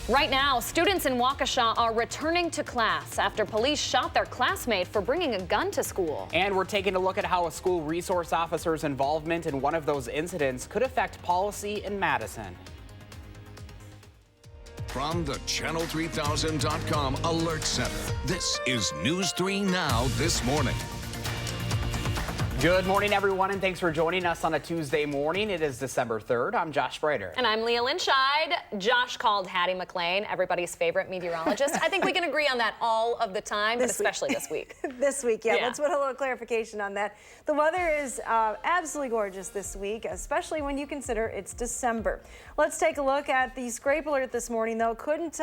Right now, students in Waukesha are returning to class after police shot their classmate for bringing a gun to school. And we're taking a look at how a school resource officer's involvement in one of those incidents could affect policy in Madison. From the Channel3000.com Alert Center, this is News 3 Now this morning. Good morning, everyone, and thanks for joining us on a Tuesday morning. It is December 3rd. I'm Josh Sprader. And I'm Leah Linscheid. Josh called Hattie McLean everybody's favorite meteorologist. I think we can agree on that all of the time, but especially this week. This week, yeah. Let's put a little clarification on that. The weather is absolutely gorgeous this week, especially when you consider it's December. Let's take a look at the scrape alert this morning, though. Couldn't...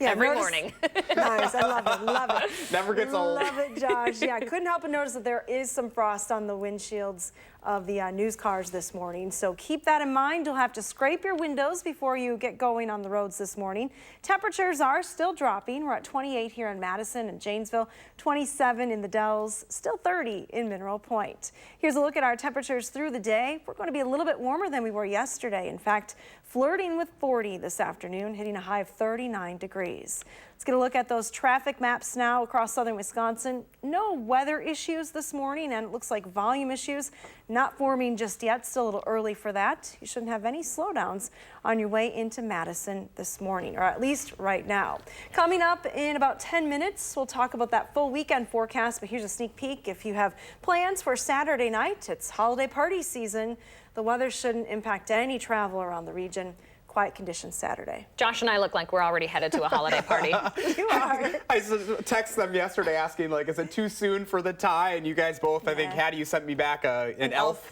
Every morning. Nice. I love it. Never gets old. Love it, Josh. Yeah, couldn't help but notice that there is some frost on the windshields of the news cars this morning. So keep that in mind. You'll have to scrape your windows before you get going on the roads this morning. Temperatures are still dropping. We're at 28 here in Madison and Janesville, 27 in the Dells, still 30 in Mineral Point. Here's a look at our temperatures through the day. We're going to be a little bit warmer than we were yesterday. In fact, flirting with 40 this afternoon, hitting a high of 39 degrees. Let's get a look at those traffic maps now across southern Wisconsin. No weather issues this morning, and it looks like volume issues not forming just yet. Still a little early for that. You shouldn't have any slowdowns on your way into Madison this morning, or at least right now. Coming up in about 10 minutes, we'll talk about that full weekend forecast, but here's a sneak peek. If you have plans for Saturday night, it's holiday party season. The weather shouldn't impact any travel around the region. Quiet conditions Saturday. Josh and I look like we're already headed to a holiday party. You are. I texted them yesterday asking, like, is it too soon for the tie? And you guys both, I think, Hattie, you sent me back an elf.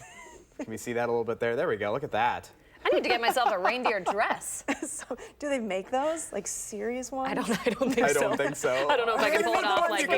Can we see that a little bit there? There we go. Look at that. I need to get myself a reindeer dress. So, do they make those? Like serious ones? I don't think so. I don't think so. I don't know if I can pull it off like you.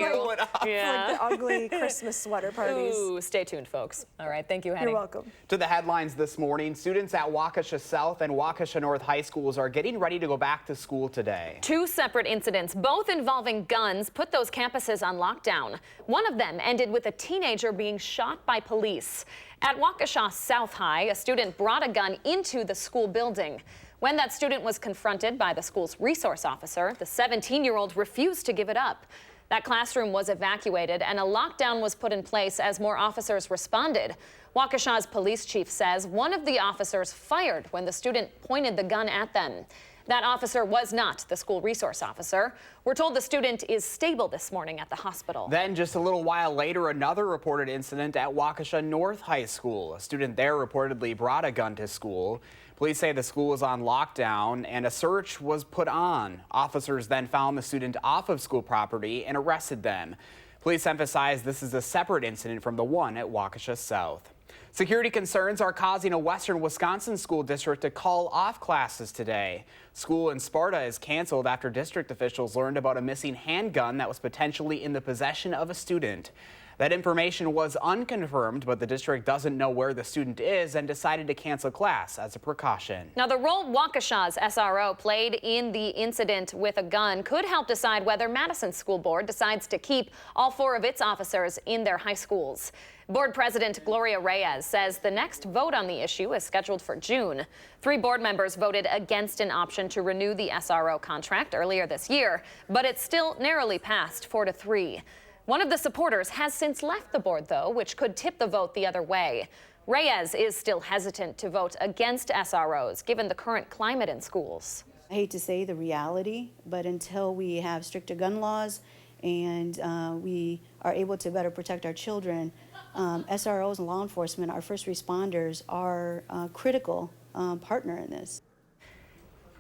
Yeah. Like the ugly Christmas sweater parties. Ooh, stay tuned, folks. All right, thank you, Hattie. You're welcome. To the headlines this morning, students at Waukesha South and Waukesha North high schools are getting ready to go back to school today. Two separate incidents, both involving guns, put those campuses on lockdown. One of them ended with a teenager being shot by police. At Waukesha South High, a student brought a gun into the school building. When that student was confronted by the school's resource officer, the 17-year-old refused to give it up. That classroom was evacuated and a lockdown was put in place as more officers responded. Waukesha's police chief says one of the officers fired when the student pointed the gun at them. That officer was not the school resource officer. We're told the student is stable this morning at the hospital. Then just a little while later, another reported incident at Waukesha North High School. A student there reportedly brought a gun to school. Police say the school was on lockdown and a search was put on. Officers then found the student off of school property and arrested them. Police emphasize this is a separate incident from the one at Waukesha South. Security concerns are causing a western Wisconsin school district to call off classes today. School in Sparta is canceled after district officials learned about a missing handgun that was potentially in the possession of a student. That information was unconfirmed, but the district doesn't know where the student is and decided to cancel class as a precaution. Now, the role Waukesha's SRO played in the incident with a gun could help decide whether Madison's school board decides to keep all 4 of its officers in their high schools. Board President Gloria Reyes says the next vote on the issue is scheduled for June. 3 board members voted against an option to renew the SRO contract earlier this year, but it still narrowly passed 4-3. One of the supporters has since left the board, though, which could tip the vote the other way. Reyes is still hesitant to vote against SROs, given the current climate in schools. I hate to say the reality, but until we have stricter gun laws and we are able to better protect our children, SROs and law enforcement, our first responders, are a critical partner in this.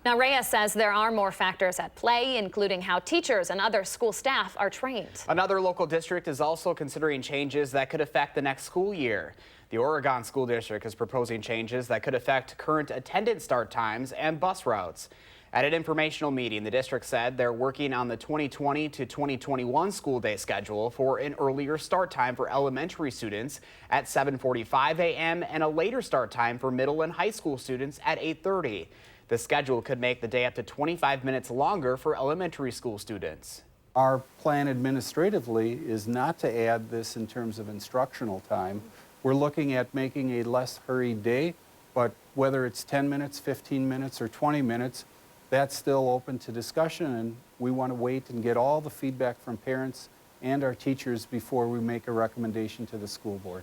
Now, Reyes says there are more factors at play, including how teachers and other school staff are trained. Another local district is also considering changes that could affect the next school year. The Oregon School District is proposing changes that could affect current attendance start times and bus routes. At an informational meeting, the district said they're working on the 2020 to 2021 school day schedule for an earlier start time for elementary students at 7:45 a.m. and a later start time for middle and high school students at 8:30. The schedule could make the day up to 25 minutes longer for elementary school students. Our plan administratively is not to add this in terms of instructional time. We're looking at making a less hurried day, but whether it's 10 minutes, 15 minutes, or 20 minutes, That's still open to discussion, and we want to wait and get all the feedback from parents and our teachers before we make a recommendation to the school board.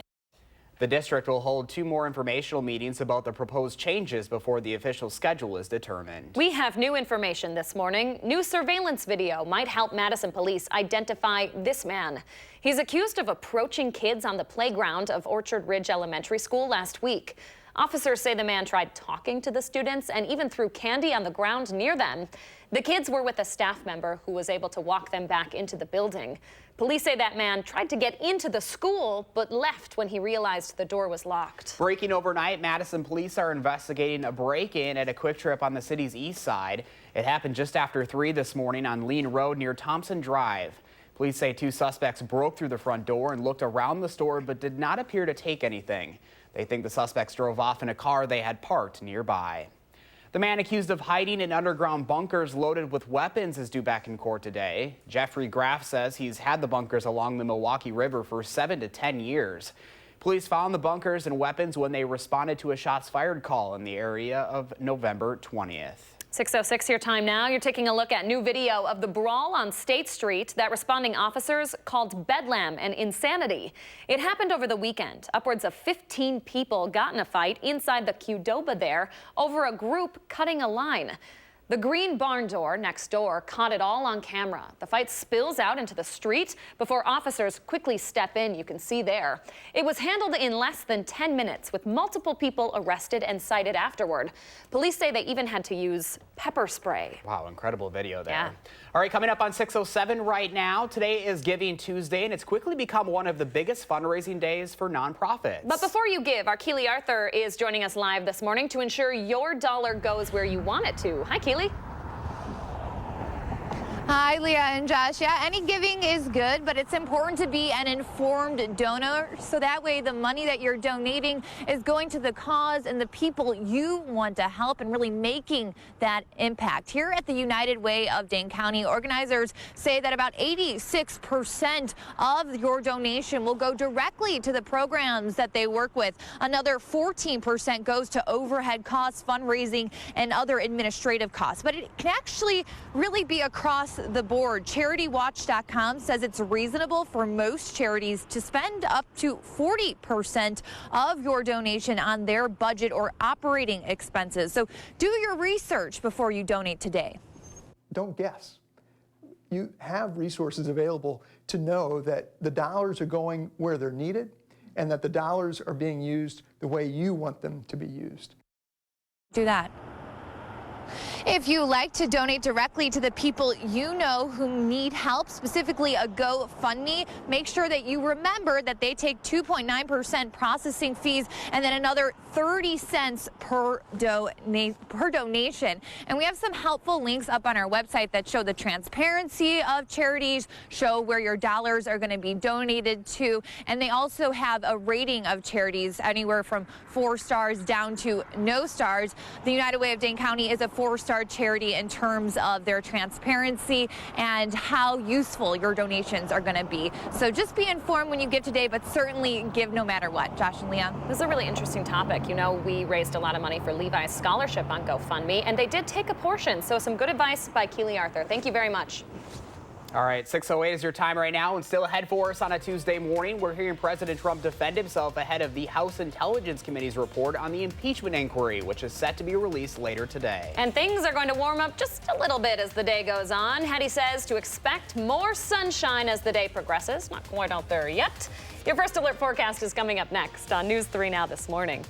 The district will hold 2 more informational meetings about the proposed changes before the official schedule is determined. We have new information this morning. New surveillance video might help Madison police identify this man. He's accused of approaching kids on the playground of Orchard Ridge Elementary School last week. Officers say the man tried talking to the students and even threw candy on the ground near them. The kids were with a staff member who was able to walk them back into the building. Police say that man tried to get into the school but left when he realized the door was locked. Breaking overnight, Madison police are investigating a break-in at a Quick Trip on the city's east side. It happened just after 3 this morning on Lean Road near Thompson Drive. Police say 2 suspects broke through the front door and looked around the store but did not appear to take anything. They think the suspects drove off in a car they had parked nearby. The man accused of hiding in underground bunkers loaded with weapons is due back in court today. Jeffrey Graff says he's had the bunkers along the Milwaukee River for 7 to 10 years. Police found the bunkers and weapons when they responded to a shots fired call in the area of November 20th. 6:06 your time now. You're taking a look at new video of the brawl on State Street that responding officers called bedlam and insanity. It happened over the weekend. Upwards of 15 people got in a fight inside the Qdoba there over a group cutting a line. The green barn door next door caught it all on camera. The fight spills out into the street before officers quickly step in. You can see there. It was handled in less than 10 minutes with multiple people arrested and cited afterward. Police say they even had to use pepper spray. Wow, incredible video there. Yeah. All right, coming up on 6:07 right now. Today is Giving Tuesday, and it's quickly become one of the biggest fundraising days for nonprofits. But before you give, our Keely Arthur is joining us live this morning to ensure your dollar goes where you want it to. Hi, Keely. Hi, Leah and Josh. Yeah, any giving is good, but it's important to be an informed donor, so that way the money that you're donating is going to the cause and the people you want to help and really making that impact. Here at the United Way of Dane County, organizers say that about 86% of your donation will go directly to the programs that they work with. Another 14% goes to overhead costs, fundraising, and other administrative costs. But it can actually really be across the board. CharityWatch.com says it's reasonable for most charities to spend up to 40% of your donation on their budget or operating expenses. So do your research before you donate today. Don't guess. You have resources available to know that the dollars are going where they're needed and that the dollars are being used the way you want them to be used. Do that. If you like to donate directly to the people you know who need help, specifically a GoFundMe, make sure that you remember that they take 2.9% processing fees and then another 30 cents per donation. And we have some helpful links up on our website that show the transparency of charities, show where your dollars are going to be donated to, and they also have a rating of charities anywhere from 4 stars down to no stars. The United Way of Dane County is a 4-star charity in terms of their transparency and how useful your donations are going to be. So just be informed when you give today, but certainly give no matter what. Josh and Leah. This is a really interesting topic. You know, we raised a lot of money for Levi's scholarship on GoFundMe, and they did take a portion. So some good advice by Keely Arthur. Thank you very much. All right, 6:08 is your time right now, and still ahead for us on a Tuesday morning. We're hearing President Trump defend himself ahead of the House Intelligence Committee's report on the impeachment inquiry, which is set to be released later today. And things are going to warm up just a little bit as the day goes on. Hattie says to expect more sunshine as the day progresses. Not quite out there yet. Your first alert forecast is coming up next on News 3 Now this morning.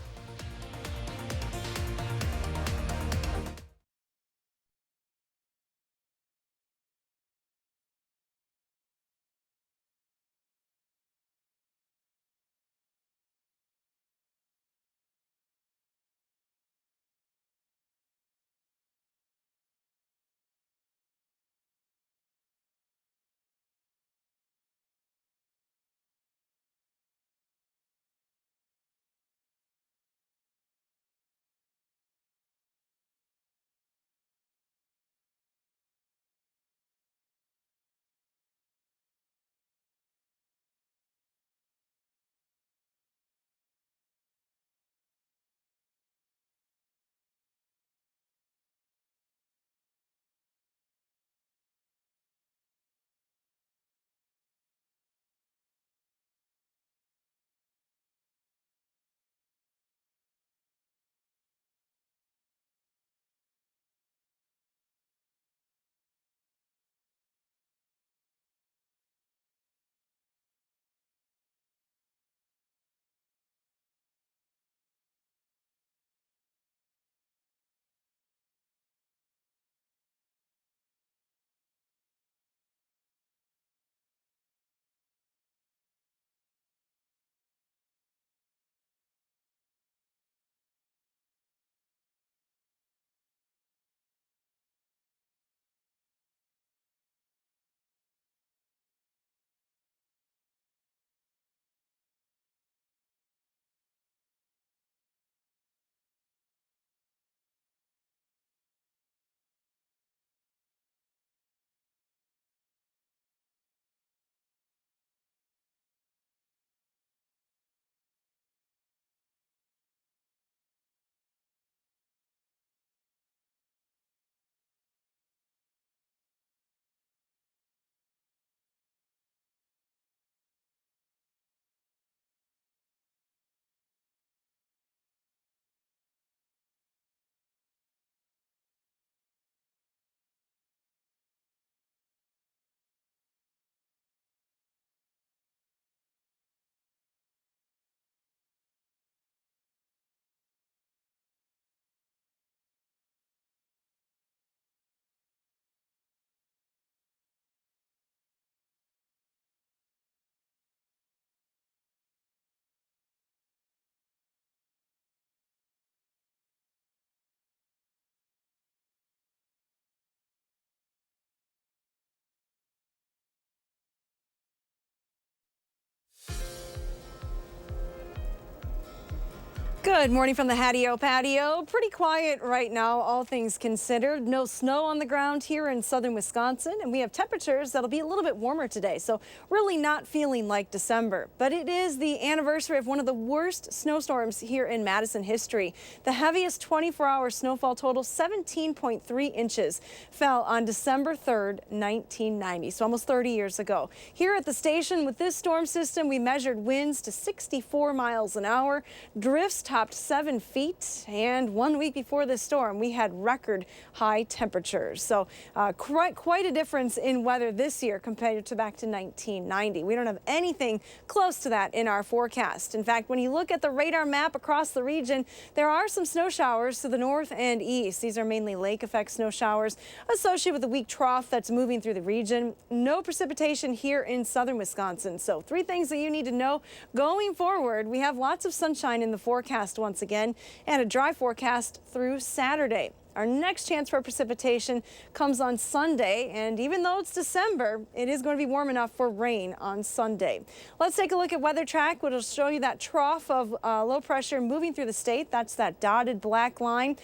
Good morning from the Hattie-O patio. Pretty quiet right now, all things considered. No snow on the ground here in southern Wisconsin, and we have temperatures that'll be a little bit warmer today, so really not feeling like December. But it is the anniversary of one of the worst snowstorms here in Madison history. The heaviest 24-hour snowfall total, 17.3 inches, fell on December 3rd, 1990, so almost 30 years ago. Here at the station with this storm system, we measured winds to 64 miles an hour, drifts topped 7 feet, and 1 week before this storm, we had record high temperatures. So quite a difference in weather this year compared to back to 1990. We don't have anything close to that in our forecast. In fact, when you look at the radar map across the region, there are some snow showers to the north and east. These are mainly lake effect snow showers associated with the weak trough that's moving through the region. No precipitation here in southern Wisconsin. So 3 things that you need to know going forward. We have lots of sunshine in the forecast once again, and a dry forecast through Saturday. Our next chance for precipitation comes on Sunday, and even though it's December, it is going to be warm enough for rain on Sunday. Let's take a look at Weather Track, which will show you that trough of low pressure moving through the state. That's that dotted black line.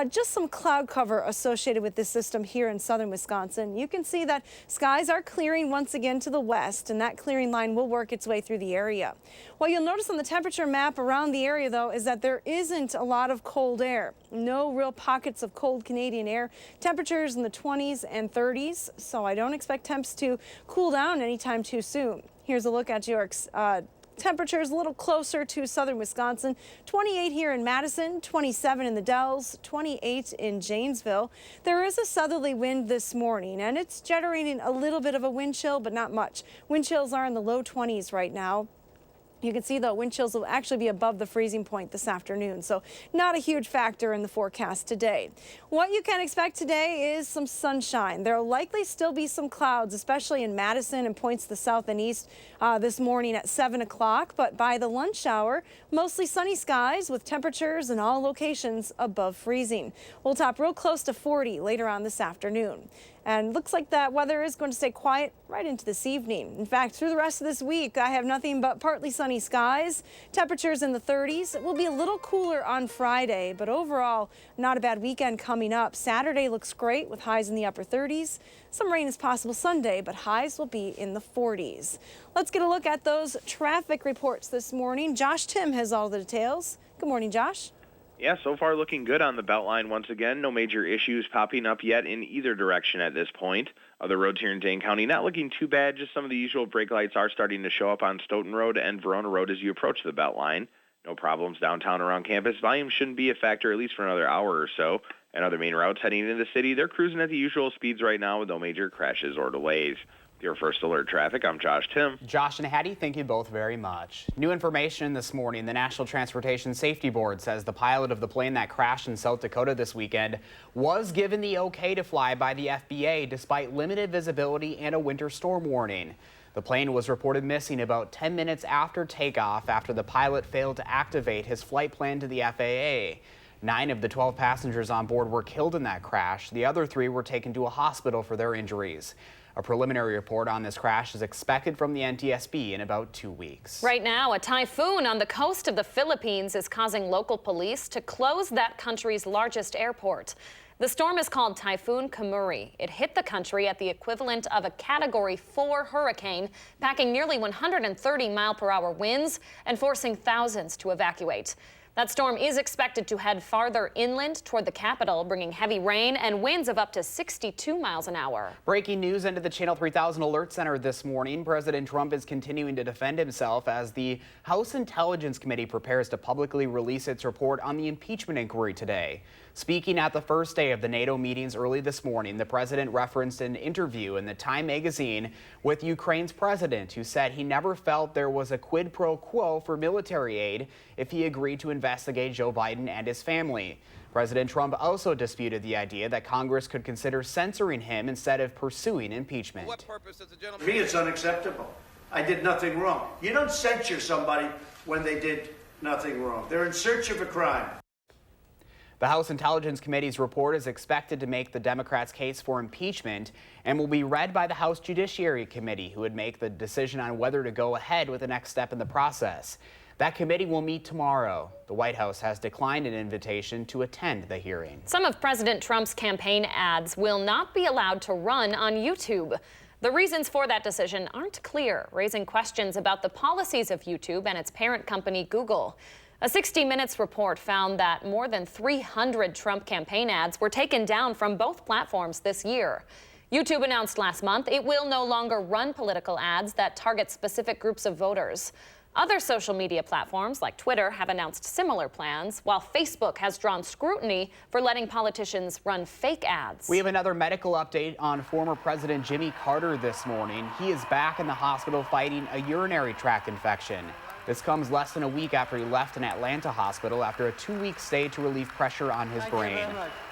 Just some cloud cover associated with this system here in southern Wisconsin. You can see that skies are clearing once again to the west, and that clearing line will work its way through the area. What you'll notice on the temperature map around the area, though, is that there isn't a lot of cold air. No real pockets of cold Canadian air. Temperatures in the 20s and 30s, so I don't expect temps to cool down anytime too soon. Here's a look at your temperatures a little closer to southern Wisconsin. 28 here in Madison, 27 in the Dells, 28 in Janesville. There is a southerly wind this morning, and it's generating a little bit of a wind chill, but not much. Wind chills are in the low 20s right now. You can see, though, wind chills will actually be above the freezing point this afternoon, so not a huge factor in the forecast today. What you can expect today is some sunshine. There will likely still be some clouds, especially in Madison and points to the south and east this morning at 7 o'clock, but by the lunch hour, mostly sunny skies with temperatures in all locations above freezing. We'll top real close to 40 later on this afternoon. And looks like that weather is going to stay quiet right into this evening. In fact, through the rest of this week, I have nothing but partly sunny skies. Temperatures in the 30s. It will be a little cooler on Friday, but overall, not a bad weekend coming up. Saturday looks great with highs in the upper 30s. Some rain is possible Sunday, but highs will be in the 40s. Let's get a look at those traffic reports this morning. Josh Tim has all the details. Good morning, Josh. Yeah, so far looking good on the Beltline once again. No major issues popping up yet in either direction at this point. Other roads here in Dane County not looking too bad. Just some of the usual brake lights are starting to show up on Stoughton Road and Verona Road as you approach the Beltline. No problems downtown around campus. Volume shouldn't be a factor at least for another hour or so. And other main routes heading into the city, they're cruising at the usual speeds right now with no major crashes or delays. Your First Alert Traffic, I'm Josh Tim. Josh and Hattie, thank you both very much. New information this morning. The National Transportation Safety Board says the pilot of the plane that crashed in South Dakota this weekend was given the okay to fly by the FBA despite limited visibility and a winter storm warning. The plane was reported missing about 10 minutes after takeoff after the pilot failed to activate his flight plan to the FAA. 9 of the 12 passengers on board were killed in that crash. The other 3 were taken to a hospital for their injuries. A preliminary report on this crash is expected from the NTSB in about 2 weeks. Right now, a typhoon on the coast of the Philippines is causing local police to close that country's largest airport. The storm is called Typhoon Kamuri. It hit the country at the equivalent of a Category 4 hurricane, packing nearly 130-mile-per-hour winds and forcing thousands to evacuate. That storm is expected to head farther inland toward the capital, bringing heavy rain and winds of up to 62 miles an hour. Breaking news into the Channel 3000 Alert Center this morning. President Trump is continuing to defend himself as the House Intelligence Committee prepares to publicly release its report on the impeachment inquiry today. Speaking at the first day of the NATO meetings early this morning, the president referenced an interview in the Time magazine with Ukraine's president, who said he never felt there was a quid pro quo for military aid if he agreed to investigate Joe Biden and his family. President Trump also disputed the idea that Congress could consider censoring him instead of pursuing impeachment. For what purpose does the gentleman? For me, it's unacceptable. I did nothing wrong. You don't censure somebody when they did nothing wrong. They're in search of a crime. The House Intelligence Committee's report is expected to make the Democrats' case for impeachment and will be read by the House Judiciary Committee, who would make the decision on whether to go ahead with the next step in the process. That committee will meet tomorrow. The White House has declined an invitation to attend the hearing. Some of President Trump's campaign ads will not be allowed to run on YouTube. The reasons for that decision aren't clear, raising questions about the policies of YouTube and its parent company, Google. A 60 Minutes report found that more than 300 Trump campaign ads were taken down from both platforms this year. YouTube announced last month it will no longer run political ads that target specific groups of voters. Other social media platforms like Twitter have announced similar plans, while Facebook has drawn scrutiny for letting politicians run fake ads. We have another medical update on former President Jimmy Carter this morning. He is back in the hospital fighting a urinary tract infection. This comes less than a week after he left an Atlanta hospital after a 2-week stay to relieve pressure on his brain.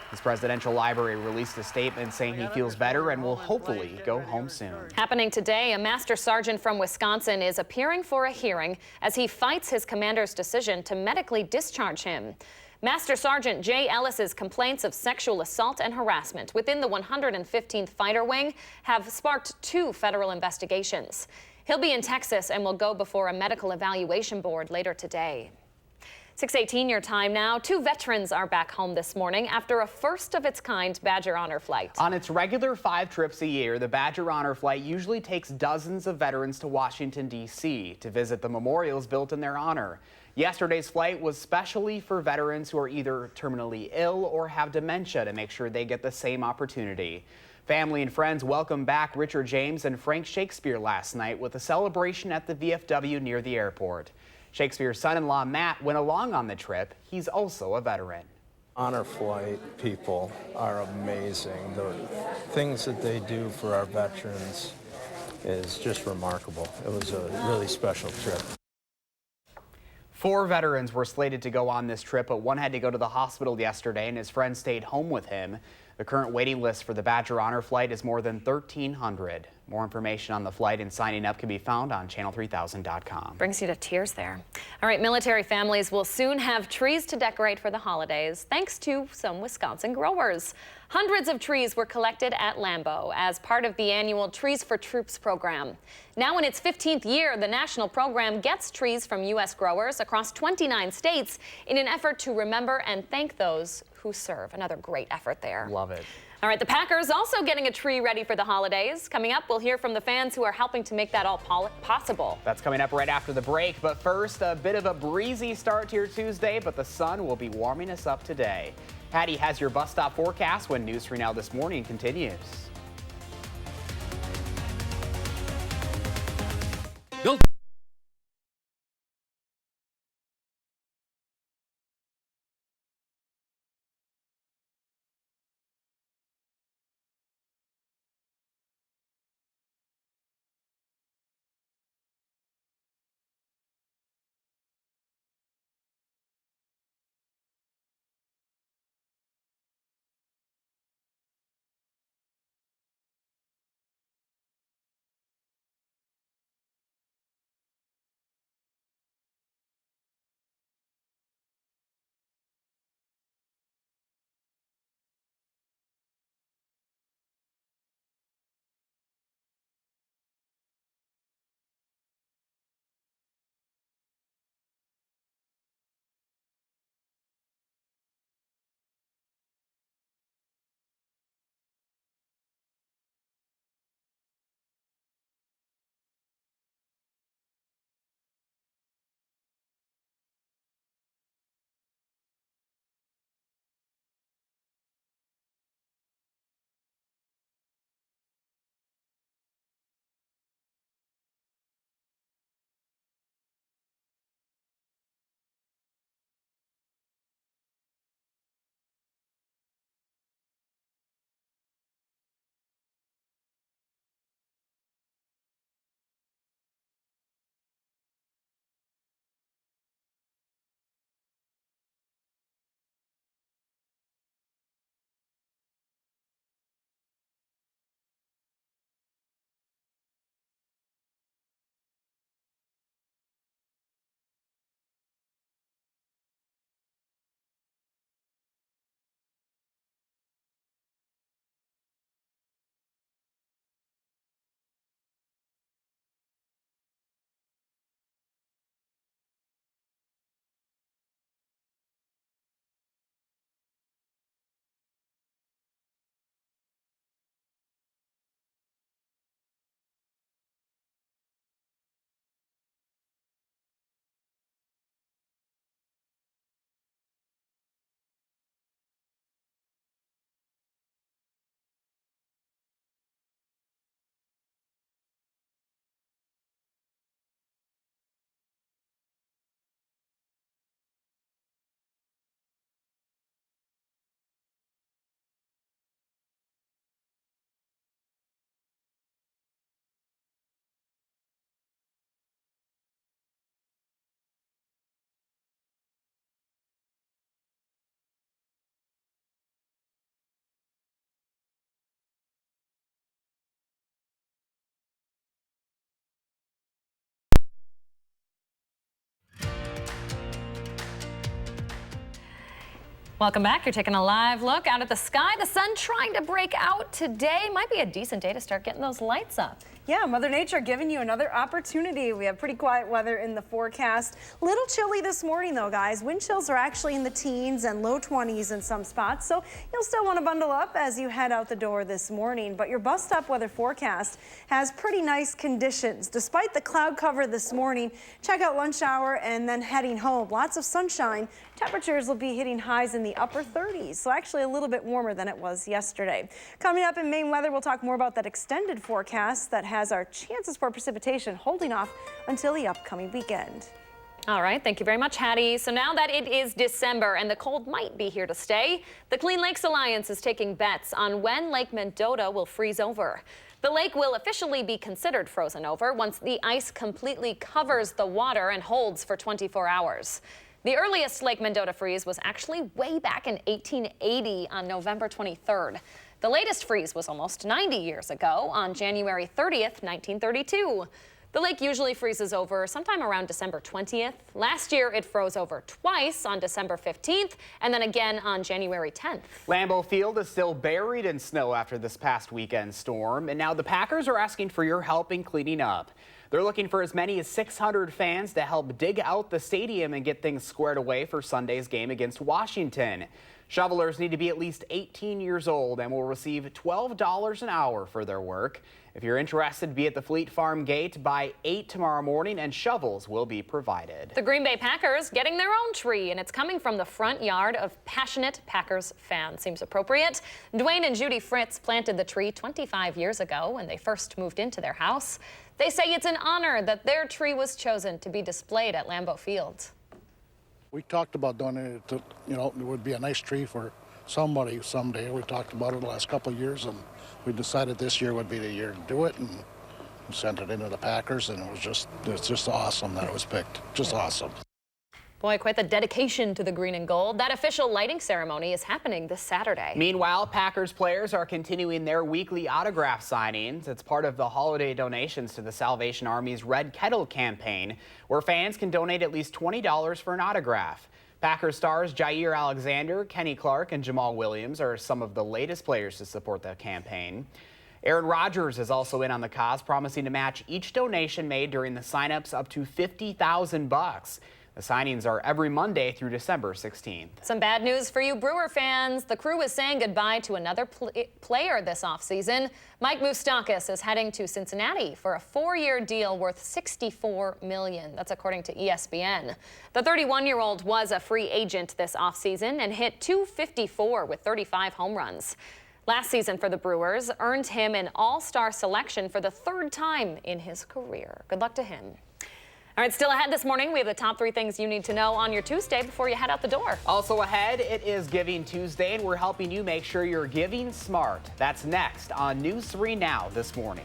His presidential library released a statement saying he feels better and will hopefully go home soon. Happening today, a master sergeant from Wisconsin is appearing for a hearing as he fights his commander's decision to medically discharge him. Master Sergeant Jay Ellis's complaints of sexual assault and harassment within the 115th Fighter Wing have sparked 2 federal investigations. He'll be in Texas and will go before a medical evaluation board later today. 6:18 your time now. 2 veterans are back home this morning after a first-of-its-kind Badger Honor flight. On its regular 5 trips a year, the Badger Honor flight usually takes dozens of veterans to Washington, D.C. to visit the memorials built in their honor. Yesterday's flight was specially for veterans who are either terminally ill or have dementia to make sure they get the same opportunity. Family and friends welcomed back Richard James and Frank Shakespeare last night with a celebration at the VFW near the airport. Shakespeare's son-in-law Matt went along on the trip. He's also a veteran. Honor flight people are amazing. The things that they do for our veterans is just remarkable. It was a really special trip. 4 veterans were slated to go on this trip, but one had to go to the hospital yesterday and his friend stayed home with him. The current waiting list for the Badger Honor flight is more than 1,300. More information on the flight and signing up can be found on channel3000.com. Brings you to tears there. All right, military families will soon have trees to decorate for the holidays, thanks to some Wisconsin growers. Hundreds of trees were collected at Lambeau as part of the annual Trees for Troops program. Now in its 15th year, the national program gets trees from U.S. growers across 29 states in an effort to remember and thank those who serve. Another great effort there. Love it. All right, the Packers also getting a tree ready for the holidays. Coming up, we'll hear from the fans who are helping to make that all possible. That's coming up right after the break. But first, a bit of a breezy start to your Tuesday, but the sun will be warming us up today. Patty has your bus stop forecast when News 3 Now This Morning continues. Welcome back. You're taking a live look out at the sky. The sun trying to break out today. Might be a decent day to start getting those lights up. Yeah, Mother Nature giving you another opportunity. We have pretty quiet weather in the forecast. Little chilly this morning though, guys. Wind chills are actually in the teens and low 20s in some spots, so you'll still want to bundle up as you head out the door this morning. But your bus stop weather forecast has pretty nice conditions. Despite the cloud cover this morning, check out lunch hour and then heading home. Lots of sunshine. Temperatures will be hitting highs in the upper 30s, so actually a little bit warmer than it was yesterday. Coming up in Maine weather, we'll talk more about that extended forecast that has our chances for precipitation holding off until the upcoming weekend. All right, thank you very much, Hattie. So now that it is December and the cold might be here to stay, the Clean Lakes Alliance is taking bets on when Lake Mendota will freeze over. The lake will officially be considered frozen over once the ice completely covers the water and holds for 24 hours. The earliest Lake Mendota freeze was actually way back in 1880 on November 23rd. The latest freeze was almost 90 years ago on January 30th, 1932. The lake usually freezes over sometime around December 20th. Last year, it froze over twice on December 15th and then again on January 10th. Lambeau Field is still buried in snow after this past weekend storm, and now the Packers are asking for your help in cleaning up. They're looking for as many as 600 fans to help dig out the stadium and get things squared away for Sunday's game against Washington. Shovelers need to be at least 18 years old and will receive $12 an hour for their work. If you're interested, be at the Fleet Farm gate by 8 tomorrow morning and shovels will be provided. The Green Bay Packers getting their own tree, and it's coming from the front yard of passionate Packers fans. Seems appropriate. Dwayne and Judy Fritz planted the tree 25 years ago when they first moved into their house. They say it's an honor that their tree was chosen to be displayed at Lambeau Field. We talked about donating it to, it would be a nice tree for somebody someday. We talked about it the last couple of years, and we decided this year would be the year to do it, and we sent it into the Packers, and it's just awesome that it was picked. Just awesome. Boy, quite the dedication to the green and gold. That official lighting ceremony is happening this Saturday. Meanwhile, Packers players are continuing their weekly autograph signings. It's part of the holiday donations to the Salvation Army's Red Kettle campaign, where fans can donate at least $20 for an autograph. Packers stars Jair Alexander, Kenny Clark, and Jamal Williams are some of the latest players to support the campaign. Aaron Rodgers is also in on the cause, promising to match each donation made during the signups up to $50,000. The signings are every Monday through December 16th. Some bad news for you Brewer fans. The crew is saying goodbye to another player this offseason. Mike Moustakas is heading to Cincinnati for a 4-year deal worth $64 million. That's according to ESPN. The 31-year-old was a free agent this offseason and hit .254 with 35 home runs. Last season for the Brewers earned him an all-star selection for the 3rd time in his career. Good luck to him. All right, still ahead this morning, we have the top 3 things you need to know on your Tuesday before you head out the door. Also ahead, it is Giving Tuesday, and we're helping you make sure you're giving smart. That's next on News 3 Now this morning.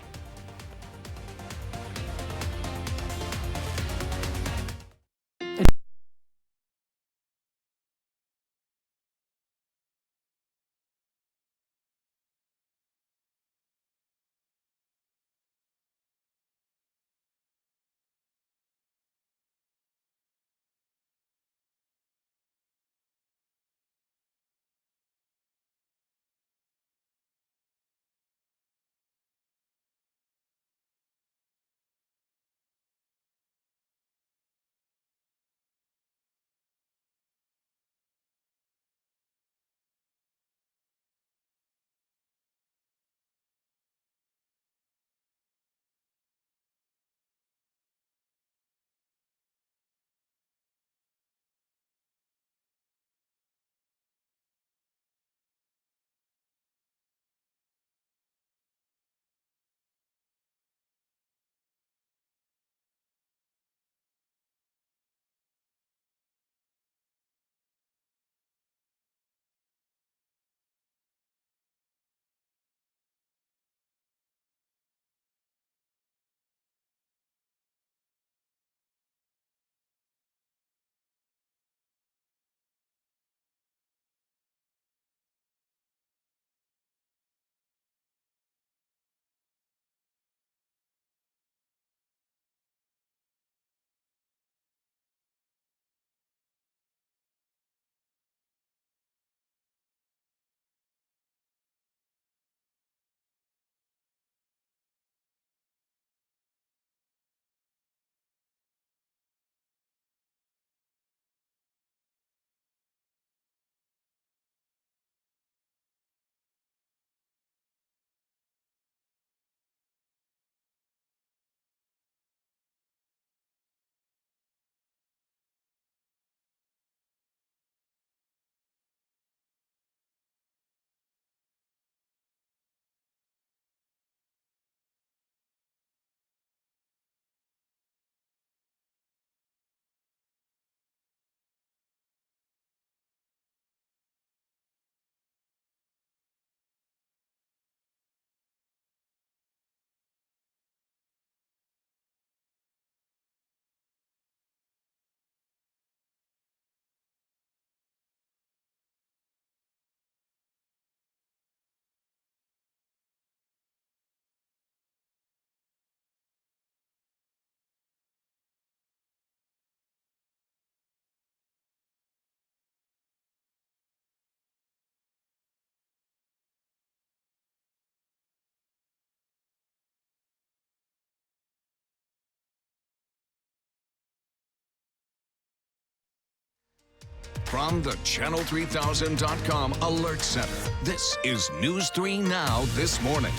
From the Channel3000.com Alert Center, this is News 3 Now this morning.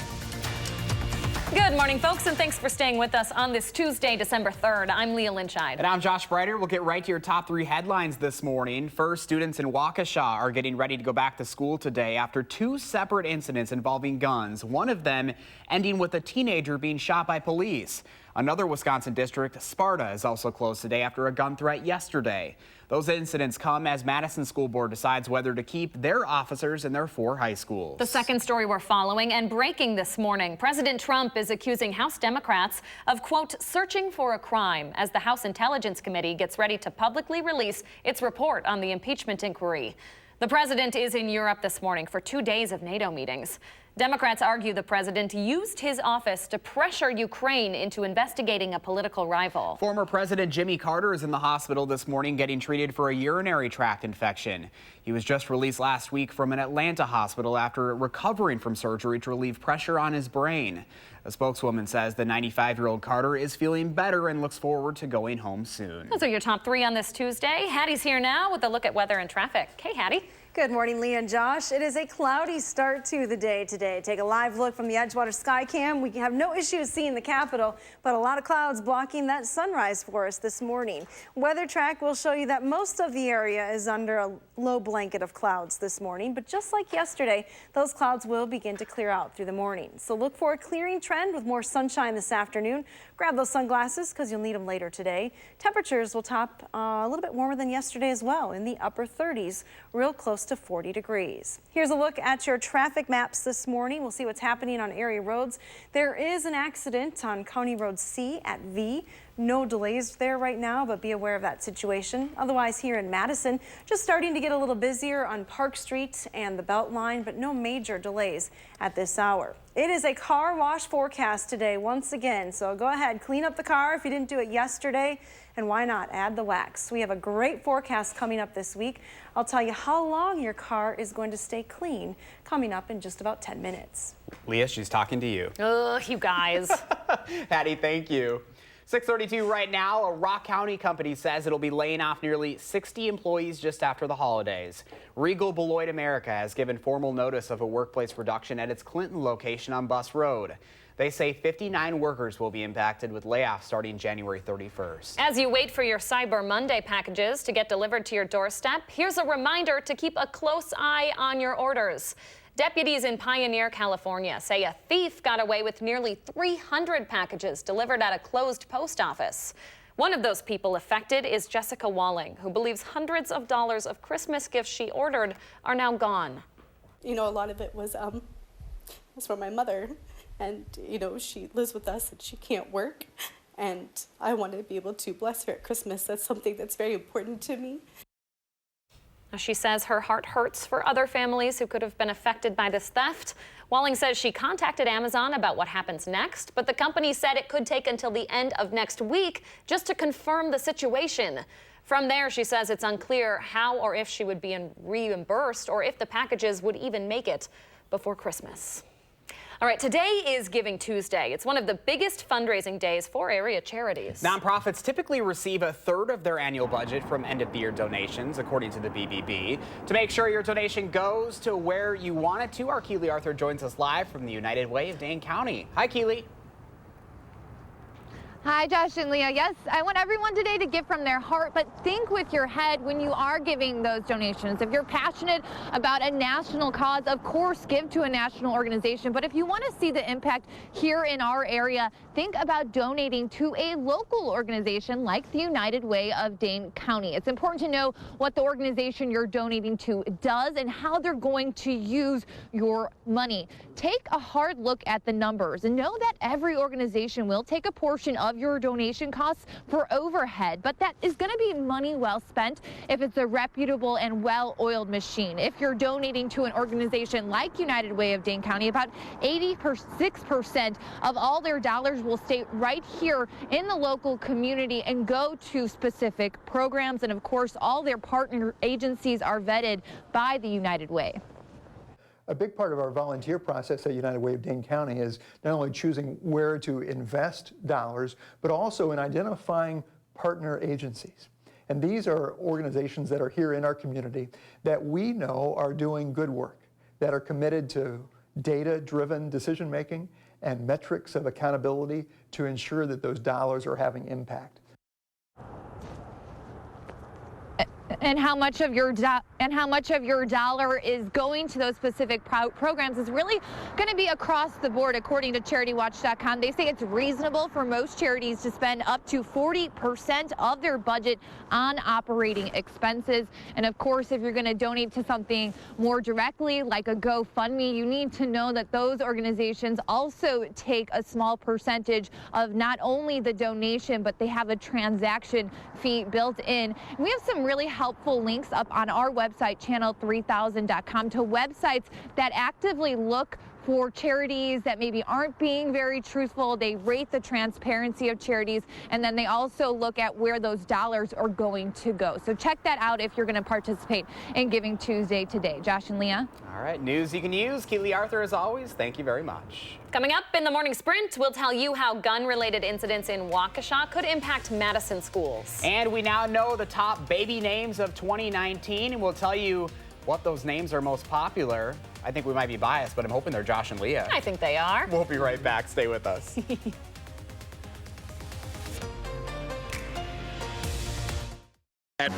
Good morning, folks, and thanks for staying with us on this Tuesday, December 3rd. I'm Leah Lynchide. And I'm Josh Breiter. We'll get right to your top 3 headlines this morning. First, students in Waukesha are getting ready to go back to school today after 2 separate incidents involving guns, one of them ending with a teenager being shot by police. Another Wisconsin district, Sparta, is also closed today after a gun threat yesterday. Those incidents come as Madison School Board decides whether to keep their officers in their 4 high schools. The second story we're following and breaking this morning. President Trump is accusing House Democrats of, quote, searching for a crime as the House Intelligence Committee gets ready to publicly release its report on the impeachment inquiry. The president is in Europe this morning for 2 days of NATO meetings. Democrats argue the president used his office to pressure Ukraine into investigating a political rival. Former President Jimmy Carter is in the hospital this morning getting treated for a urinary tract infection. He was just released last week from an Atlanta hospital after recovering from surgery to relieve pressure on his brain. A spokeswoman says the 95-year-old Carter is feeling better and looks forward to going home soon. Those are your top 3 on this Tuesday. Hattie's here now with a look at weather and traffic. Hey, Hattie. Good morning, Leah and Josh. It is a cloudy start to the day today. Take a live look from the Edgewater Skycam. We have no issues seeing the Capitol, but a lot of clouds blocking that sunrise for us this morning. Weather Track will show you that most of the area is under a low blanket of clouds this morning, but just like yesterday, those clouds will begin to clear out through the morning. So look for a clearing trend with more sunshine this afternoon. Grab those sunglasses because you'll need them later today. Temperatures will top a little bit warmer than yesterday as well, in the upper 30s, real close to 40 degrees. Here's a look at your traffic maps this morning. We'll see what's happening on area roads. There is an accident on County Road C at V. No delays there right now, but be aware of that situation. Otherwise, here in Madison, just starting to get a little busier on Park Street and the Beltline, but no major delays at this hour. It is a car wash forecast today once again, so go ahead, clean up the car if you didn't do it yesterday, and why not add the wax. We have a great forecast coming up this week. I'll tell you how long your car is going to stay clean coming up in just about 10 minutes. Leah, she's talking to you. Ugh, you guys. Hattie, thank you. 6:32 right now, a Rock County company says it'll be laying off nearly 60 employees just after the holidays. Regal Beloit America has given formal notice of a workplace reduction at its Clinton location on Bus Road. They say 59 workers will be impacted with layoffs starting January 31st. As you wait for your Cyber Monday packages to get delivered to your doorstep, here's a reminder to keep a close eye on your orders. Deputies in Pioneer, California say a thief got away with nearly 300 packages delivered at a closed post office. One of those people affected is Jessica Walling, who believes hundreds of dollars of Christmas gifts she ordered are now gone. You know, a lot of it was from my mother, and you know, she lives with us and she can't work, and I wanted to be able to bless her at Christmas. That's something that's very important to me. She says her heart hurts for other families who could have been affected by this theft. Walling says she contacted Amazon about what happens next, but the company said it could take until the end of next week just to confirm the situation. From there, she says it's unclear how or if she would be reimbursed or if the packages would even make it before Christmas. All right, today is Giving Tuesday. It's one of the biggest fundraising days for area charities. Nonprofits typically receive a third of their annual budget from end-of-the-year donations, according to the BBB. To make sure your donation goes to where you want it to, our Keely Arthur joins us live from the United Way of Dane County. Hi, Keely. Hi, Josh and Leah. Yes, I want everyone today to give from their heart, but think with your head when you are giving those donations. If you're passionate about a national cause, of course, give to a national organization. But if you want to see the impact here in our area, think about donating to a local organization like the United Way of Dane County. It's important to know what the organization you're donating to does and how they're going to use your money. Take a hard look at the numbers and know that every organization will take a portion of your donation costs for overhead, but that is going to be money well spent if it's a reputable and well-oiled machine. If you're donating to an organization like United Way of Dane County, about 86% of all their dollars will stay right here in the local community and go to specific programs. And of course, all their partner agencies are vetted by the United Way. A big part of our volunteer process at United Way of Dane County is not only choosing where to invest dollars, but also in identifying partner agencies. And these are organizations that are here in our community that we know are doing good work, that are committed to data-driven decision-making and metrics of accountability to ensure that those dollars are having impact. And how much of your dollar is going to those specific programs is really going to be across the board, according to CharityWatch.com. They say it's reasonable for most charities to spend up to 40% of their budget on operating expenses. And of course, if you're going to donate to something more directly, like a GoFundMe, you need to know that those organizations also take a small percentage of not only the donation, but they have a transaction fee built in. And we have some really helpful links up on our website, channel3000.com, to websites that actively look for charities that maybe aren't being very truthful. They rate the transparency of charities, and then they also look at where those dollars are going to go. So check that out if you're going to participate in Giving Tuesday today. Josh and Leah. All right, news you can use. Keely Arthur, as always, thank you very much. Coming up in the morning sprint, we'll tell you how gun-related incidents in Waukesha could impact Madison schools. And we now know the top baby names of 2019, and we'll tell you what those names are most popular. I think we might be biased, but I'm hoping they're Josh and Leah. I think they are. We'll be right back. Stay with us. At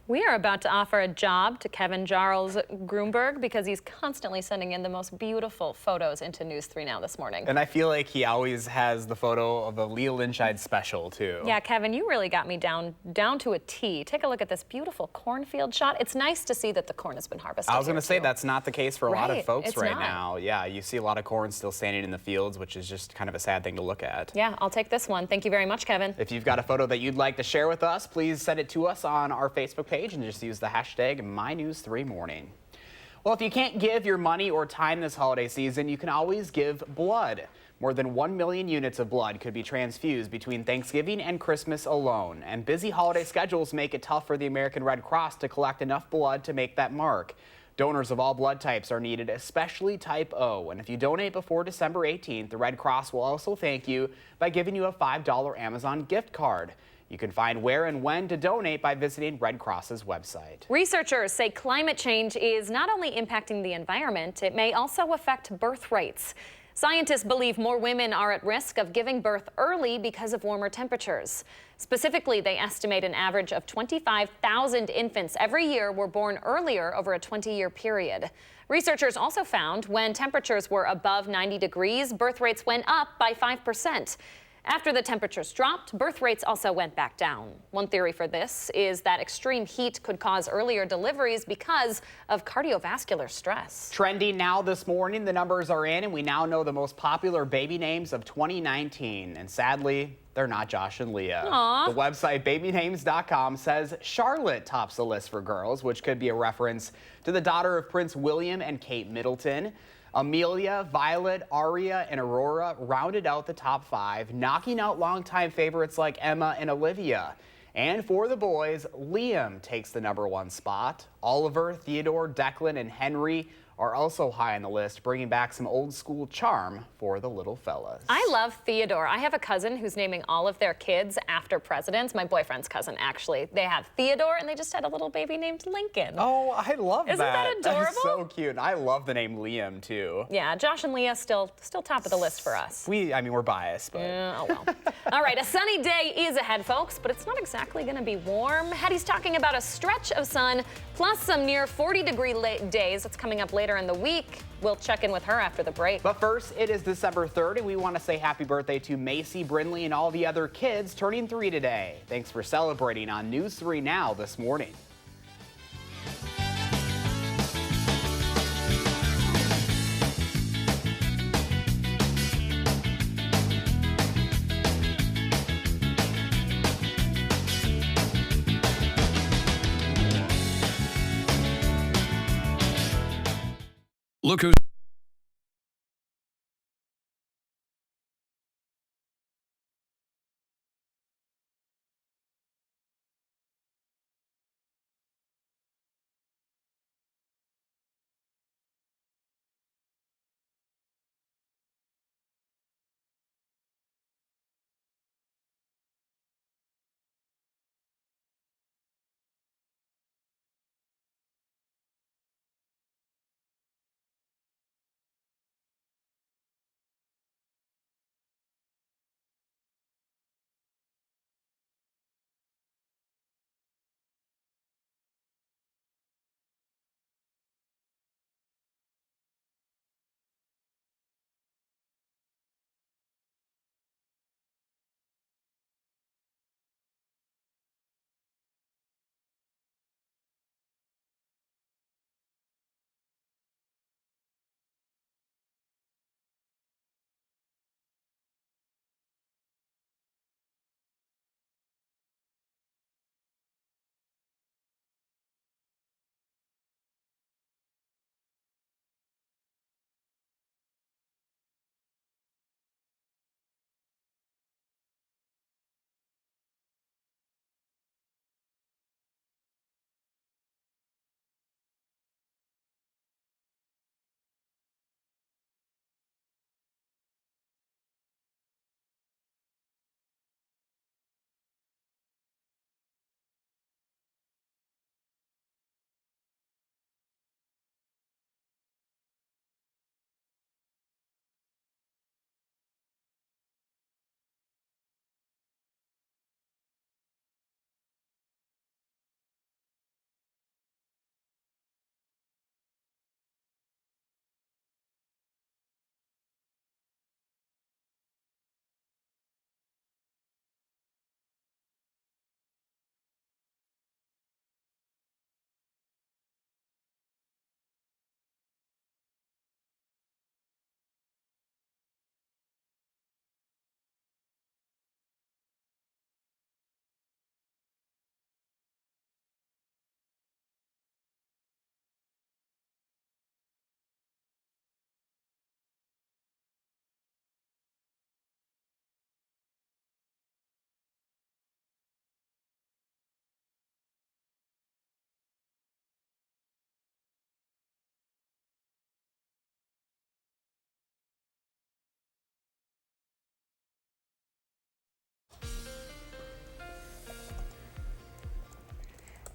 We are about to offer a job to Kevin Jarls Groomberg because he's constantly sending in the most beautiful photos into News 3 Now this morning. And I feel like he always has the photo of the Leah Lynchide special, too. Yeah, Kevin, you really got me down to a T. Take a look at this beautiful cornfield shot. It's nice to see that the corn has been harvested. I was going to say too. that's not the case for a lot of folks it's right not. now. Yeah, you see a lot of corn still standing in the fields, which is just kind of a sad thing to look at. Yeah, I'll take this one. Thank you very much, Kevin. If you've got a photo that you'd like to share with us, please send it to us on our Facebook page and just use the hashtag MyNews3Morning. Well, if you can't give your money or time this holiday season, you can always give blood. More than 1 million units of blood could be transfused between Thanksgiving and Christmas alone. And busy holiday schedules make it tough for the American Red Cross to collect enough blood to make that mark. Donors of all blood types are needed, especially type O. And if you donate before December 18th, the Red Cross will also thank you by giving you a $5 Amazon gift card. You can find where and when to donate by visiting Red Cross's website. Researchers say climate change is not only impacting the environment, it may also affect birth rates. Scientists believe more women are at risk of giving birth early because of warmer temperatures. Specifically, they estimate an average of 25,000 infants every year were born earlier over a 20-year period. Researchers also found when temperatures were above 90 degrees, birth rates went up by 5%. After the temperatures dropped, birth rates also went back down. One theory for this is that extreme heat could cause earlier deliveries because of cardiovascular stress. Trending now this morning, the numbers are in, and we now know the most popular baby names of 2019. And sadly, they're not Josh and Leah. Aww. The website babynames.com says Charlotte tops the list for girls, which could be a reference to the daughter of Prince William and Kate Middleton. Amelia, Violet, Aria, and Aurora rounded out the top 5, knocking out longtime favorites like Emma and Olivia. And for the boys, Liam takes the #1 spot. Oliver, Theodore, Declan, and Henry are also high on the list, bringing back some old school charm for the little fellas. I love Theodore. I have a cousin who's naming all of their kids after presidents. My boyfriend's cousin, actually. They have Theodore, and they just had a little baby named Lincoln. Oh, I love that. Isn't that adorable? That is so cute. I love the name Liam, too. Yeah, Josh and Leah still top of the list for us. We're biased, but... Oh, well. All right, a sunny day is ahead, folks, but it's not exactly going to be warm. Hattie's talking about a stretch of sun, plus some near 40-degree days. That's coming up later in the week. We'll check in with her after the break. But first, it is December 3rd, and we want to say happy birthday to Macy, Brinley, and all the other kids turning 3 today. Thanks for celebrating on News 3 Now this morning. Look who's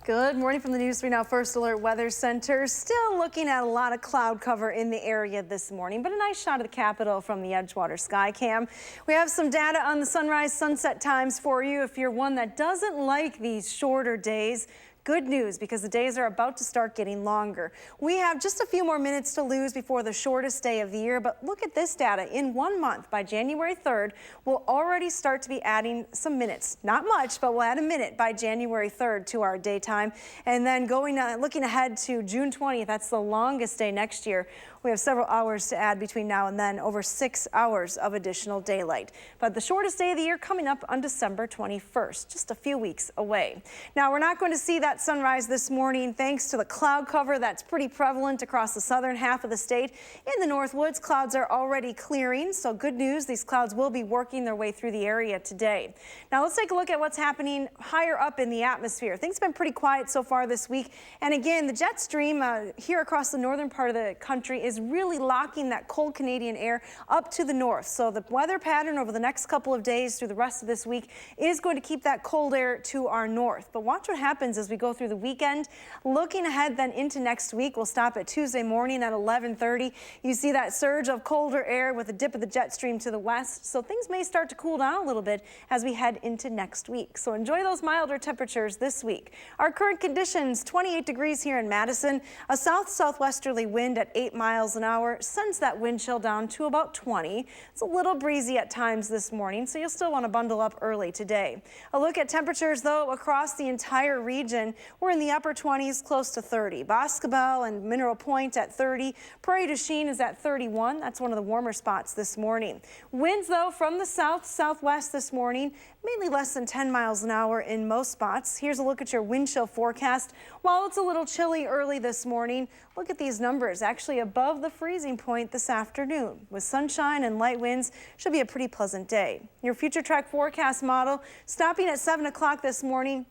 Good morning from the News 3 Now First Alert Weather Center. Still looking at a lot of cloud cover in the area this morning, but a nice shot of the Capitol from the Edgewater Sky Cam. We have some data on the sunrise sunset times for you if you're one that doesn't like these shorter days. Good news, because the days are about to start getting longer. We have just a few more minutes to lose before the shortest day of the year, but look at this data. In 1 month, by January 3rd, we'll already start to be adding some minutes. Not much, but we'll add a minute by January 3rd to our daytime. And then looking ahead to June 20th, that's the longest day next year. We have several hours to add between now and then, over 6 hours of additional daylight. But the shortest day of the year coming up on December 21st, just a few weeks away. Now, we're not going to see that sunrise this morning thanks to the cloud cover that's pretty prevalent across the southern half of the state. In the Northwoods, clouds are already clearing, so good news, these clouds will be working their way through the area today. Now, let's take a look at what's happening higher up in the atmosphere. Things have been pretty quiet so far this week. And again, the jet stream here across the northern part of the country is really locking that cold Canadian air up to the north. So the weather pattern over the next couple of days through the rest of this week is going to keep that cold air to our north. But watch what happens as we go through the weekend. Looking ahead then into next week, we'll stop at Tuesday morning at 11:30. You see that surge of colder air with a dip of the jet stream to the west. So things may start to cool down a little bit as we head into next week. So enjoy those milder temperatures this week. Our current conditions, 28 degrees here in Madison, a south-southwesterly wind at 8 miles an hour sends that wind chill down to about 20. It's a little breezy at times this morning, so you'll still want to bundle up early today. A look at temperatures, though, across the entire region. We're in the upper 20s, close to 30. Boscobel and Mineral Point at 30. Prairie du Chien is at 31. That's one of the warmer spots this morning. Winds, though, from the south-southwest this morning, mainly less than 10 miles an hour in most spots. Here's a look at your wind chill forecast. While it's a little chilly early this morning, look at these numbers, actually above the freezing point this afternoon. With sunshine and light winds, should be a pretty pleasant day. Your future track forecast model stopping at 7 o'clock this morning.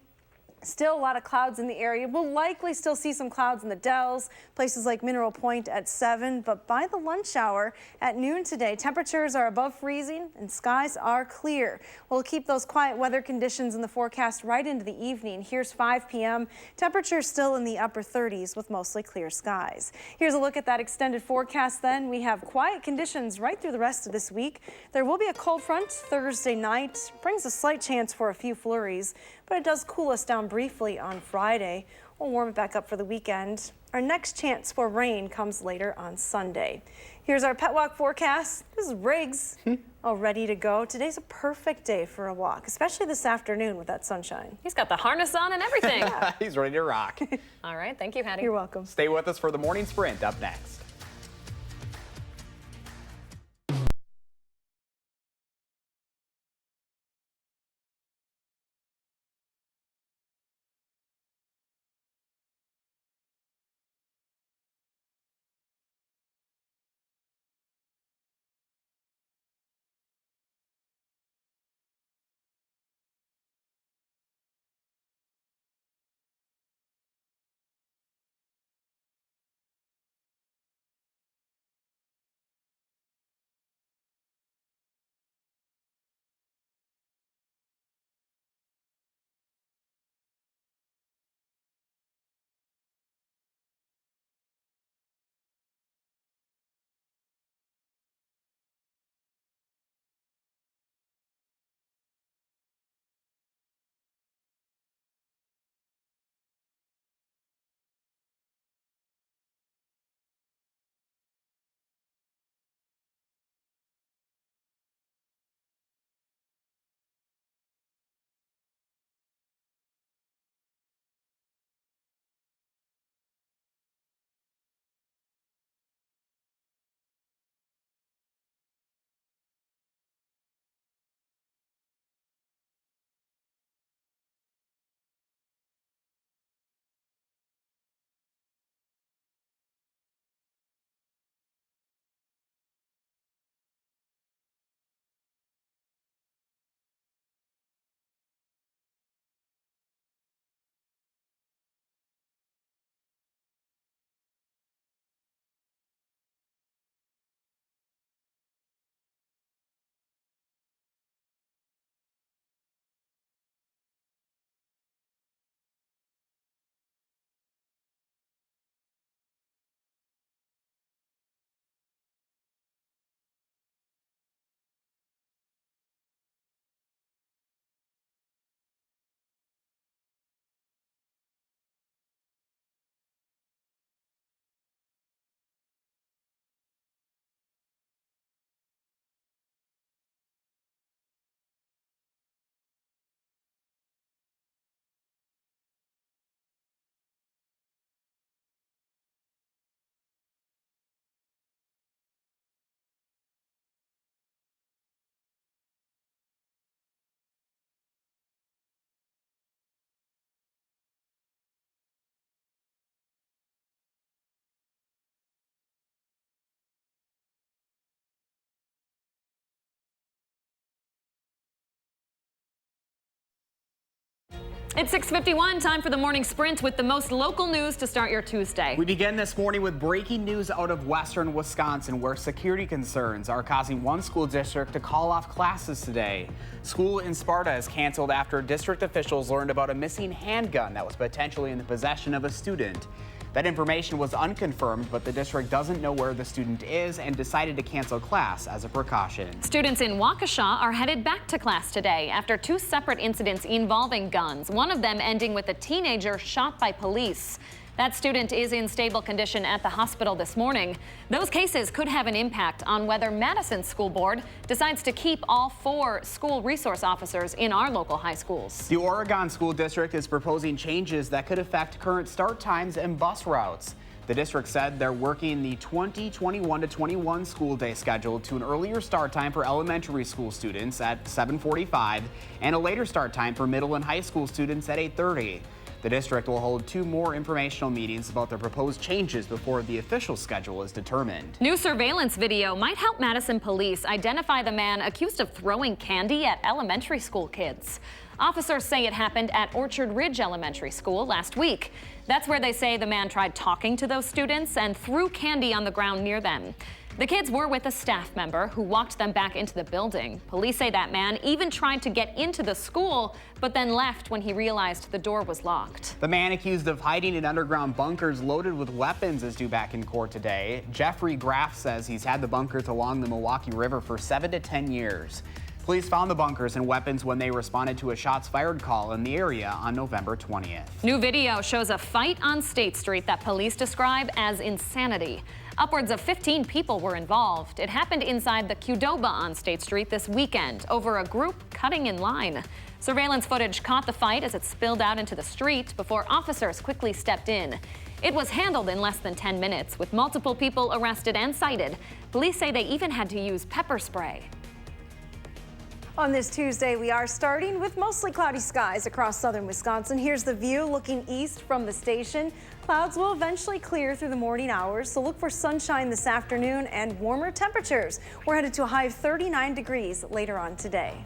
Still a lot of clouds in the area. We'll likely still see some clouds in the Dells, places like Mineral Point at 7, but by the lunch hour at noon today, temperatures are above freezing and skies are clear. We'll keep those quiet weather conditions in the forecast right into the evening. Here's 5 p.m. Temperatures still in the upper 30s with mostly clear skies. Here's a look at that extended forecast then. We have quiet conditions right through the rest of this week. There will be a cold front Thursday night. Brings a slight chance for a few flurries, but it does cool us down briefly on Friday. We'll warm it back up for the weekend. Our next chance for rain comes later on Sunday. Here's our pet walk forecast. This is Riggs, all ready to go. Today's a perfect day for a walk, especially this afternoon with that sunshine. He's got the harness on and everything. He's ready to rock. All right, thank you, Hattie. You're welcome. Stay with us for the morning sprint up next. It's 6:51, time for the morning sprint with the most local news to start your Tuesday. We begin this morning with breaking news out of western Wisconsin, where security concerns are causing one school district to call off classes today. School in Sparta is canceled after district officials learned about a missing handgun that was potentially in the possession of a student. That information was unconfirmed, but the district doesn't know where the student is and decided to cancel class as a precaution. Students in Waukesha are headed back to class today after two separate incidents involving guns, one of them ending with a teenager shot by police. That student is in stable condition at the hospital this morning. Those cases could have an impact on whether Madison School Board decides to keep all 4 school resource officers in our local high schools. The Oregon School District is proposing changes that could affect current start times and bus routes. The district said they're working the 2021-21 school day schedule to an earlier start time for elementary school students at 7:45 and a later start time for middle and high school students at 8:30. The district will hold 2 more informational meetings about the proposed changes before the official schedule is determined. New surveillance video might help Madison police identify the man accused of throwing candy at elementary school kids. Officers say it happened at Orchard Ridge Elementary School last week. That's where they say the man tried talking to those students and threw candy on the ground near them. The kids were with a staff member who walked them back into the building. Police say that man even tried to get into the school, but then left when he realized the door was locked. The man accused of hiding in underground bunkers loaded with weapons is due back in court today. Jeffrey Graff says he's had the bunkers along the Milwaukee River for 7 to 10 years. Police found the bunkers and weapons when they responded to a shots fired call in the area on November 20th. New video shows a fight on State Street that police describe as insanity. Upwards of 15 people were involved. It happened inside the Qdoba on State Street this weekend over a group cutting in line. Surveillance footage caught the fight as it spilled out into the street before officers quickly stepped in. It was handled in less than 10 minutes with multiple people arrested and cited. Police say they even had to use pepper spray. On this Tuesday, we are starting with mostly cloudy skies across southern Wisconsin. Here's the view looking east from the station. Clouds will eventually clear through the morning hours, so look for sunshine this afternoon and warmer temperatures. We're headed to a high of 39 degrees later on today.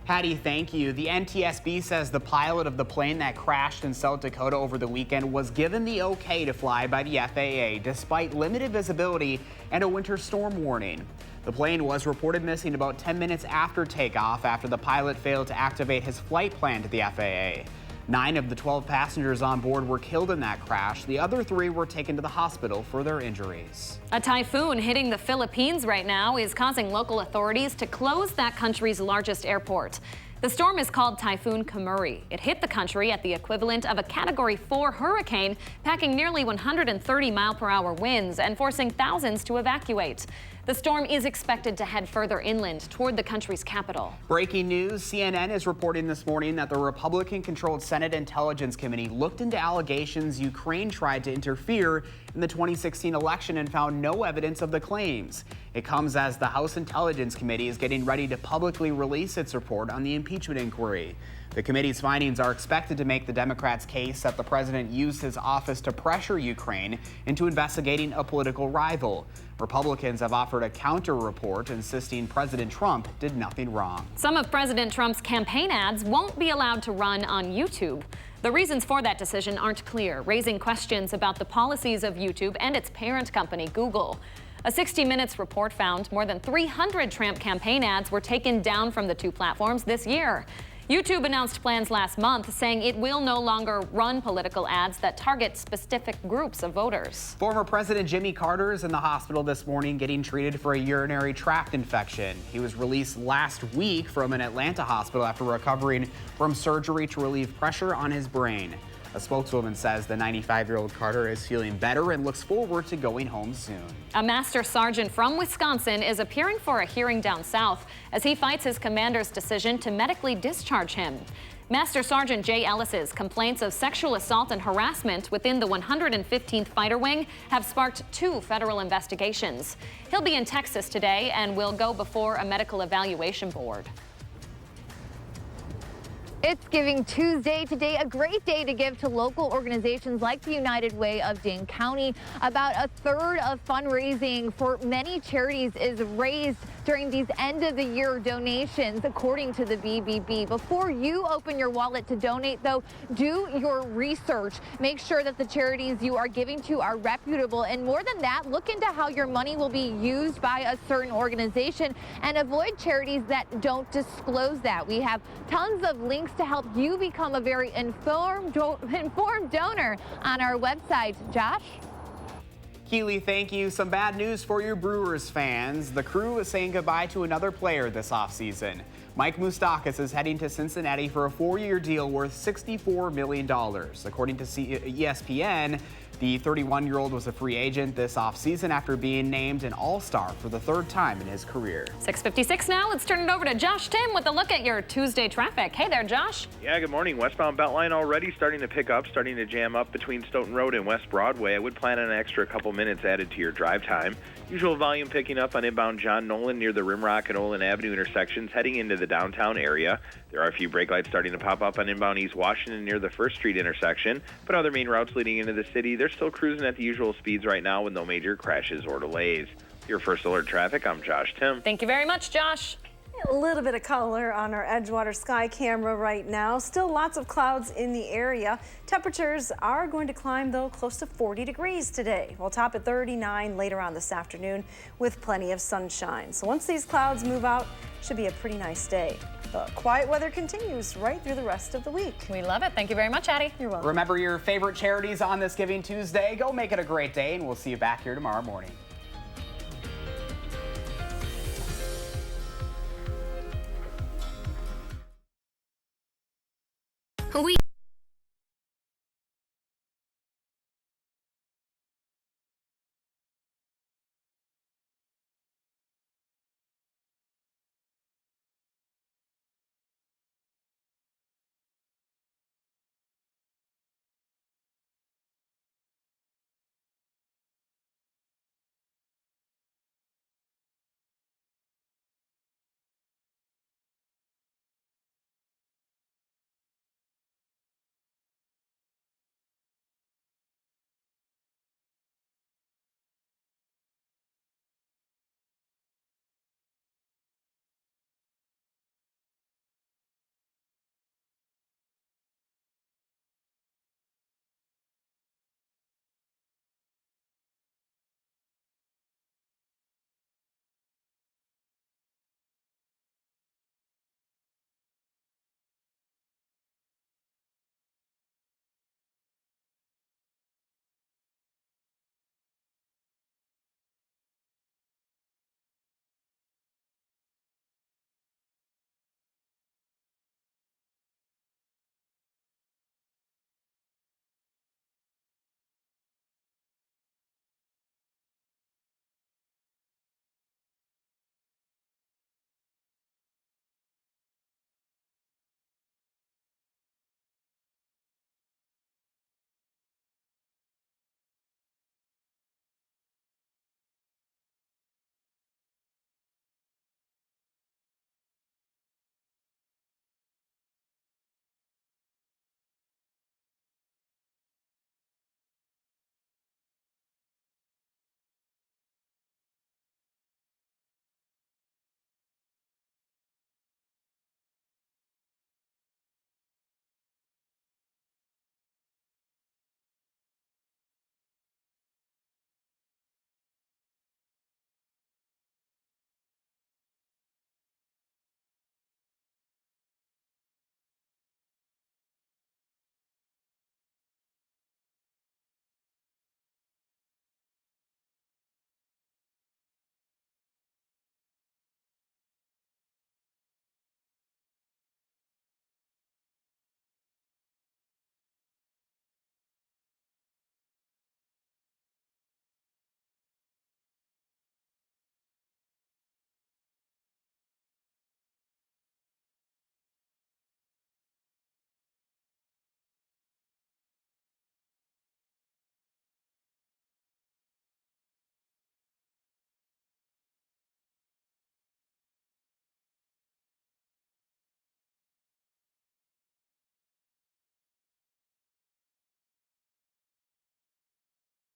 Patty, thank you. The NTSB says the pilot of the plane that crashed in South Dakota over the weekend was given the okay to fly by the FAA despite limited visibility and a winter storm warning. The plane was reported missing about 10 minutes after takeoff after the pilot failed to activate his flight plan to the FAA. 9 of the 12 passengers on board were killed in that crash. The other 3 were taken to the hospital for their injuries. A typhoon hitting the Philippines right now is causing local authorities to close that country's largest airport. The storm is called Typhoon Kamuri. It hit the country at the equivalent of a Category 4 hurricane, packing nearly 130 mile-per-hour winds and forcing thousands to evacuate. The storm is expected to head further inland toward the country's capital. Breaking news, CNN is reporting this morning that the Republican-controlled Senate Intelligence Committee looked into allegations Ukraine tried to interfere in the 2016 election and found no evidence of the claims. It comes as the House Intelligence Committee is getting ready to publicly release its report on the impeachment inquiry. The committee's findings are expected to make the Democrats' case that the president used his office to pressure Ukraine into investigating a political rival. Republicans have offered a counter report insisting President Trump did nothing wrong. Some of President Trump's campaign ads won't be allowed to run on YouTube. The reasons for that decision aren't clear, raising questions about the policies of YouTube and its parent company, Google. A 60 Minutes report found more than 300 Trump campaign ads were taken down from the 2 platforms this year. YouTube announced plans last month, saying it will no longer run political ads that target specific groups of voters. Former President Jimmy Carter is in the hospital this morning getting treated for a urinary tract infection. He was released last week from an Atlanta hospital after recovering from surgery to relieve pressure on his brain. A spokeswoman says the 95-year-old Carter is feeling better and looks forward to going home soon. A master sergeant from Wisconsin is appearing for a hearing down south as he fights his commander's decision to medically discharge him. Master Sergeant Jay Ellis's complaints of sexual assault and harassment within the 115th Fighter Wing have sparked 2 federal investigations. He'll be in Texas today and will go before a medical evaluation board. It's Giving Tuesday today, a great day to give to local organizations like the United Way of Dane County. About a third of fundraising for many charities is raised during these end of the year donations, according to the BBB. Before you open your wallet to donate, though, do your research. Make sure that the charities you are giving to are reputable. And more than that, look into how your money will be used by a certain organization and avoid charities that don't disclose that. We have tons of links to help you become a very informed donor on our website. Josh? Keely, thank you. Some bad news for your Brewers fans. The Crew is saying goodbye to another player this offseason. Mike Moustakas is heading to Cincinnati for a 4-year deal worth $64 million. According to ESPN, the 31-year-old was a free agent this offseason after being named an All-Star for the 3rd time in his career. 6:56 now. Let's turn it over to Josh Tim with a look at your Tuesday traffic. Hey there, Josh. Yeah, good morning. Westbound Beltline already starting to pick up, starting to jam up between Stoughton Road and West Broadway. I would plan on an extra couple minutes added to your drive time. Usual volume picking up on inbound John Nolan near the Rimrock and Olin Avenue intersections heading into the downtown area. There are a few brake lights starting to pop up on inbound East Washington near the 1st Street intersection, but other main routes leading into the city, they're still cruising at the usual speeds right now with no major crashes or delays. Your First Alert Traffic, I'm Josh Tim. Thank you very much, Josh. A little bit of color on our Edgewater sky camera right now. Still lots of clouds in the area. Temperatures are going to climb, though, close to 40 degrees today. We'll top at 39 later on this afternoon with plenty of sunshine. So once these clouds move out, should be a pretty nice day. The quiet weather continues right through the rest of the week. We love it. Thank you very much, Addie. You're welcome. Remember your favorite charities on this Giving Tuesday. Go make it a great day, and we'll see you back here tomorrow morning. We